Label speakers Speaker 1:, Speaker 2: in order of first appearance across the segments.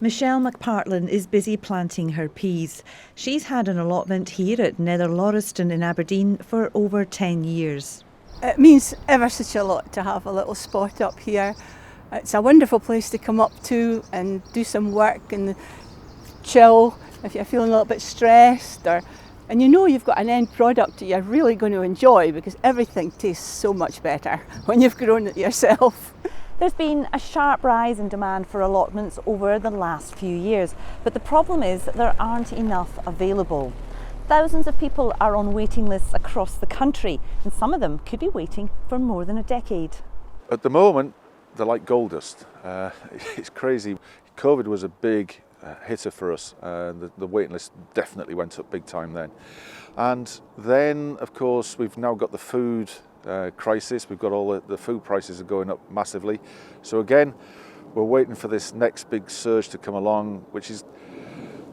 Speaker 1: Michele McPartlin is busy planting her peas. She's had an allotment here at Nether Loriston in Aberdeen for over 10 years.
Speaker 2: It means ever such a lot to have a little spot up here. It's a wonderful place to come up to and do some work and chill if you're feeling a little bit stressed, and you know you've got an end product that you're really going to enjoy because everything tastes so much better when you've grown it yourself.
Speaker 1: There's been a sharp rise in demand for allotments over the last few years, but the problem is that there aren't enough available. Thousands of people are on waiting lists across the country, and some of them could be waiting for more than a decade.
Speaker 3: At the moment, they're like gold dust. It's crazy. COVID was a big hitter for us. The waiting list definitely went up big time then. And then, of course, we've now got the food crisis. We've got all the food prices are going up massively. So again, we're waiting for this next big surge to come along, which is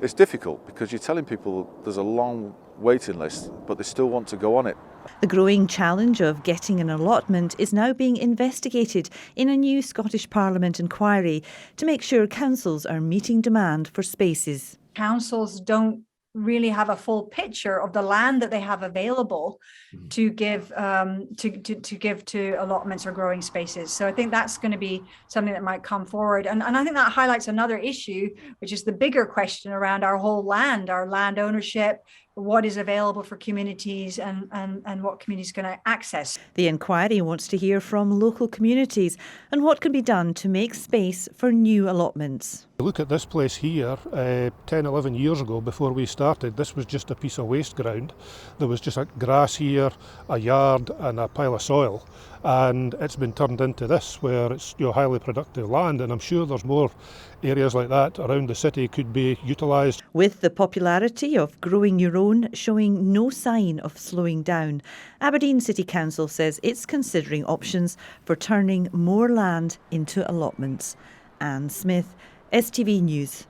Speaker 3: it's difficult because you're telling people there's a long waiting list, but they still want to go on it.
Speaker 1: The growing challenge of getting an allotment is now being investigated in a new Scottish Parliament inquiry to make sure councils are meeting demand for spaces.
Speaker 4: Councils don't really have a full picture of the land that they have available to give to allotments or growing spaces. So I think that's going to be something that might come forward. And I think that highlights another issue, which is the bigger question around our whole land, our land ownership, what is available for communities and what communities can access.
Speaker 1: The inquiry wants to hear from local communities and what can be done to make space for new allotments.
Speaker 5: Look at this place here, 10, 11 years ago before we started, this was just a piece of waste ground. There was just a grass here, a yard and a pile of soil, and it's been turned into this where it's highly productive land, and I'm sure there's more areas like that around the city could be utilised.
Speaker 1: With the popularity of growing your own showing no sign of slowing down, Aberdeen City Council says it's considering options for turning more land into allotments. Anne Smith, STV News.